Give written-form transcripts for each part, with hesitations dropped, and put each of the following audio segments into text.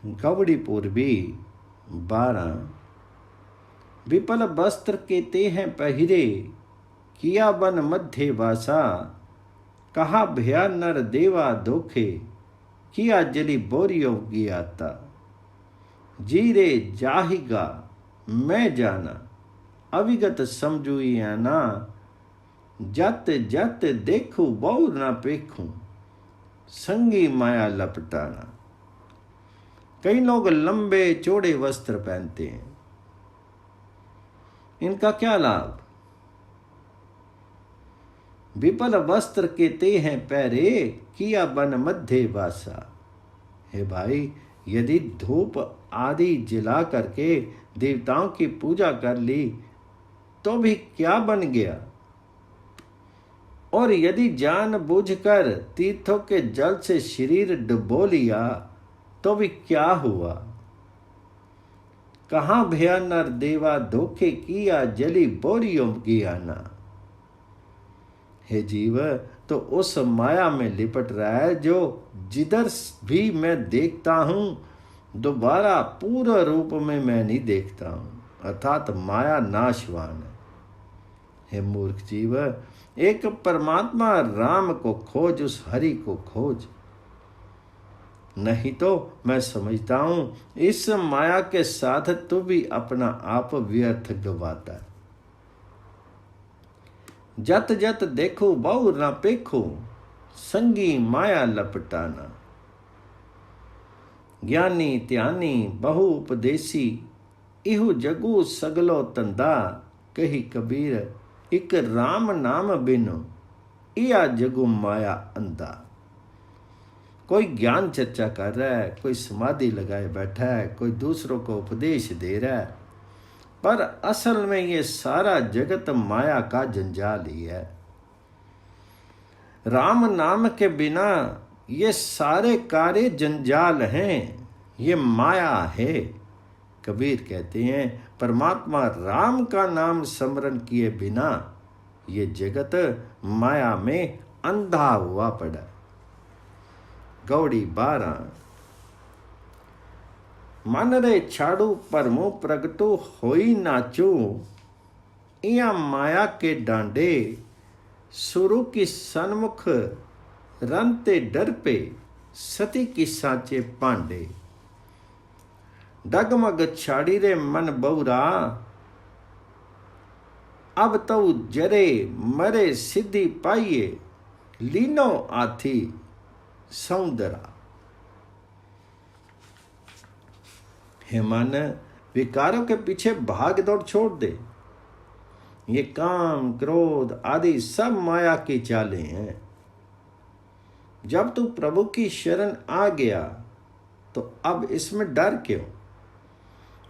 गौड़ी पूर्वी 12। विपल वस्त्र के ते हैं पहिरे, किया बन मध्य वासा। कहा भया नर देवा दोखे, किया जली बोरियो गियाता। जीरे जाहिगा मैं जाना, अविगत समझुइया ना। जत जत देखू बहु न पेखूं, संगी माया लपटाना। कई लोग लंबे चौड़े वस्त्र पहनते हैं, इनका क्या लाभ? विपल वस्त्र के ते हैं पैरे, किया बन मध्य वासा। हे भाई, यदि धूप आदि जला करके देवताओं की पूजा कर ली तो भी क्या बन गया, और यदि जान बूझकर तीर्थों के जल से शरीर डुबो लिया तो भी क्या हुआ। कहाँ भया नर देवा धोखे, किया जली बोरियों ज्ञाना। हे जीव, तो उस माया में लिपट रहा है जो जिधर भी मैं देखता हूं दोबारा पूर्ण रूप में मैं नहीं देखता हूं, अर्थात माया नाशवान है। हे मूर्ख जीव, एक परमात्मा राम को खोज, उस हरि को खोज, नहीं तो मैं समझता हूं इस माया के साथ तू भी अपना आप व्यर्थ गवाता है। जत जत देखो बहु न पेखो, संगी माया लपटाना। ज्ञानी त्यानी बहु उपदेशी, इहु जगू सगलो तंदा। कही कबीर एक राम नाम बिनु, इया जगु माया अंधा। कोई ज्ञान चर्चा कर रहा है, कोई समाधि लगाए बैठा है, कोई दूसरों को उपदेश दे रहा है, पर असल में ये सारा जगत माया का जंजाल ही है। राम नाम के बिना ये सारे कार्य जंजाल हैं, ये माया है। कबीर कहते हैं परमात्मा राम का नाम स्मरण किए बिना ये जगत माया में अंधा हुआ पड़ा। गौड़ी 12। मन रे छाड़ू परमो प्रगटो होई नाचो, इया माया के डांडे। सुरु की सन्मुख रनते डर पे, सती की सांचे पांडे। डगमग छाड़ी रे मन बहुरा, अब तो जरे मरे सिद्धि पाइए। लीनो आथी सौंदरा। हे मन, विकारों के पीछे भाग दौड़ छोड़ दे। ये काम क्रोध आदि सब माया की चालें हैं। जब तू प्रभु की शरण आ गया तो अब इसमें डर क्यों?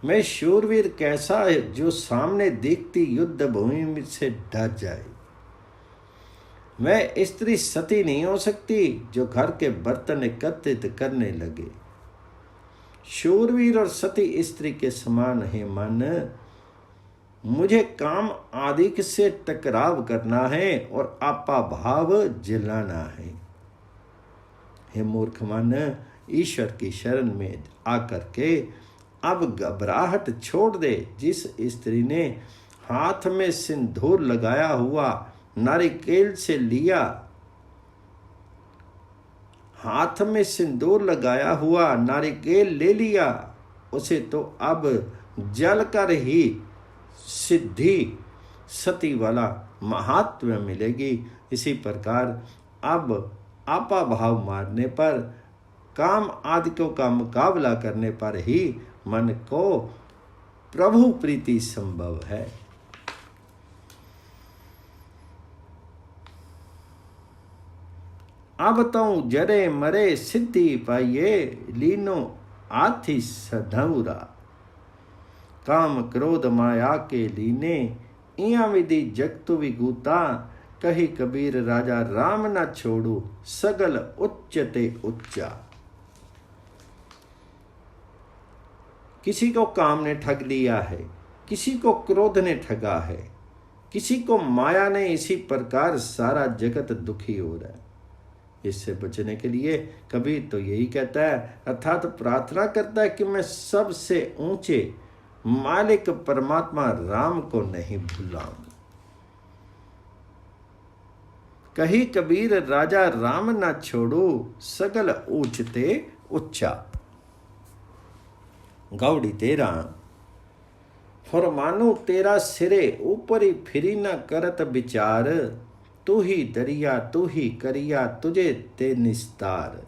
मैं शूरवीर कैसा है जो सामने दिखती युद्ध भूमि से डर जाए। मैं स्त्री सती नहीं हो सकती जो घर के बर्तन एकत्रित करने लगे। शूरवीर और सती स्त्री के समान है मन। मुझे काम आदि से टकराव करना है और आपा भाव जलाना है। हे मूर्ख मन, ईश्वर की शरण में आकर के अब घबराहट छोड़ दे। जिस स्त्री ने हाथ में सिंदूर लगाया हुआ नारिकेल से लिया, हाथ में सिंदूर लगाया हुआ नारिकेल ले लिया, उसे तो अब जलकर ही सिद्धि सती वाला महात्म्य मिलेगी। इसी प्रकार अब आपा भाव मारने पर, काम आदिकों का मुकाबला करने पर ही मन को प्रभु प्रीति संभव है। अब तो जरे मरे सिद्धि पाइए। लीनो आथी सधौरा। काम क्रोध माया के लीने, इया विधि जगतु विगूता। कही कबीर राजा राम न छोड़ू, सगल उच्चते उच्चा। किसी को काम ने ठग लिया है, किसी को क्रोध ने ठगा है, किसी को माया ने। इसी प्रकार सारा जगत दुखी हो रहा है। इससे बचने के लिए कबीर तो यही कहता है, अर्थात प्रार्थना करता है कि मैं सबसे ऊंचे मालिक परमात्मा राम को नहीं भूलाऊं। कही कबीर राजा राम ना छोड़ू, सगल ऊंचते उच्चा। गौड़ी तेरा फरमानू तेरा सिरे ऊपरी फिरी न करत विचार, तू ही दरिया तू ही करिया तुझे ते निस्तार।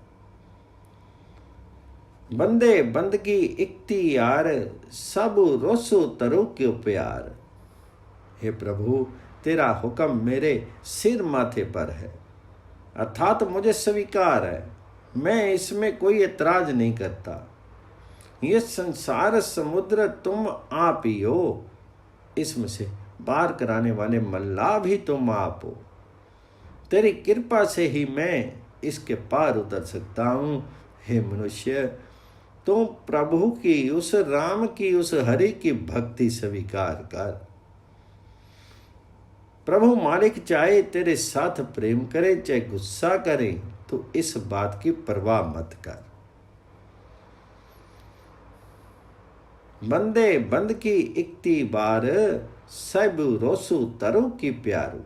बंदे बंदगी इख्तियार, सब रोसो तरु क्यों प्यार। हे प्रभु तेरा हुक्म मेरे सिर माथे पर है, अर्थात मुझे स्वीकार है, मैं इसमें कोई एतराज नहीं करता। ये संसार समुद्र तुम आप ही हो, इसमें से पार कराने वाले मल्लाह भी तुम आप हो। तेरी कृपा से ही मैं इसके पार उतर सकता हूँ। हे मनुष्य तुम प्रभु की, उस राम की, उस हरि की भक्ति स्वीकार कर। प्रभु मालिक चाहे तेरे साथ प्रेम करे चाहे गुस्सा करे, तो इस बात की परवाह मत कर। बंदे बंद की इक्ति बार, सब रोसू तरु की प्यारू।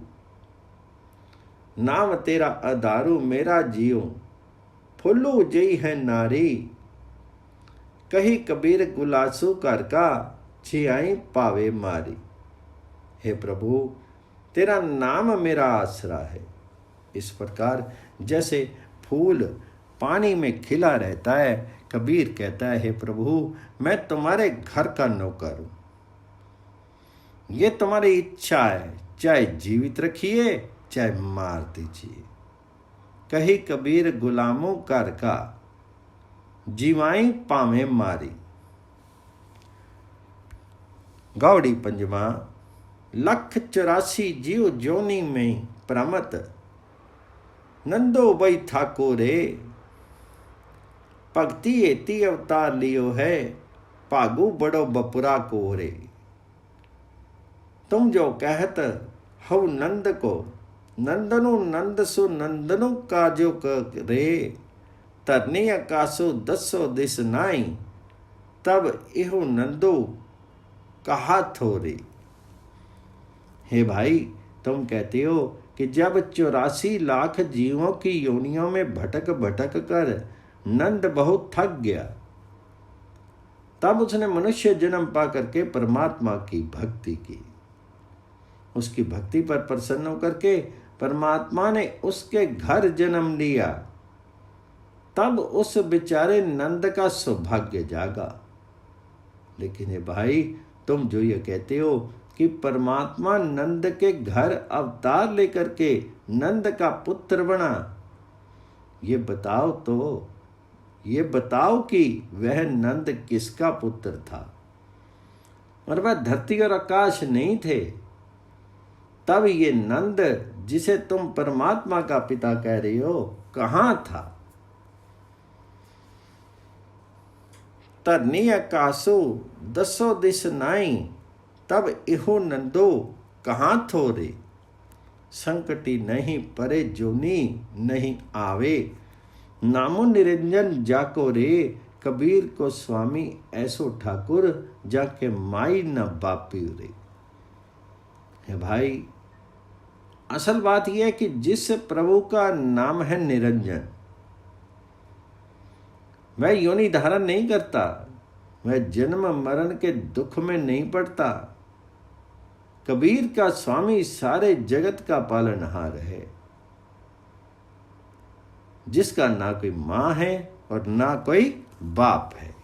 नाम तेरा अदारू मेरा जियो, फुल्लू जई है नारी। कही कबीर गुलासू कर का, छियाई पावे मारी। हे प्रभु तेरा नाम मेरा आसरा है। इस प्रकार जैसे फूल पानी में खिला रहता है, कबीर कहता है, हे प्रभु मैं तुम्हारे घर का नौकर हूं, ये तुम्हारी इच्छा है, चाहे जीवित रखिए चाहे मार दीजिए। कही कबीर गुलामों कर का, जीवाई पावे मारी। गौड़ी पंजवा। 184 जीव जोनी में प्रमत, नंदो बई ठाकुरे। भक्ति एती अवतार लियो है, भागु बड़ो बपुरा कोरे। तुम जो कहत हऊ नंद को, नंदनु नंद सु नंदनु काजो करे। तरनी आकाशो दसो दिस नाई, तब इहु नंदो कहा थोरे। हे भाई तुम कहते हो कि जब 84 लाख जीवों की योनियों में भटक भटक कर नंद बहुत थक गया, तब उसने मनुष्य जन्म पा करके परमात्मा की भक्ति की। उसकी भक्ति पर प्रसन्न होकर के परमात्मा ने उसके घर जन्म लिया। तब उस बेचारे नंद का सौभाग्य जागा। लेकिन ये भाई तुम जो ये कहते हो कि परमात्मा नंद के घर अवतार लेकर के नंद का पुत्र बना, ये बताओ तो, ये बताओ कि वह नंद किसका पुत्र था। और वह धरती और आकाश नहीं थे। तब ये नंद जिसे तुम परमात्मा का पिता कह रही हो कहाँ था। तरनी आकाशो दसो दिस नाई, तब इहो नंदो कहाँ थोरे। संकटी नहीं परे जोनी नहीं आवे, नामो निरंजन जाको रे। कबीर को स्वामी ऐसो ठाकुर, जाके माई न बापी रे। है भाई असल बात यह है कि जिस प्रभु का नाम है निरंजन, वह योनि धारण नहीं करता, वह जन्म मरण के दुख में नहीं पड़ता। कबीर का स्वामी सारे जगत का पालनहार है, जिसका ना कोई मां है और ना कोई बाप है।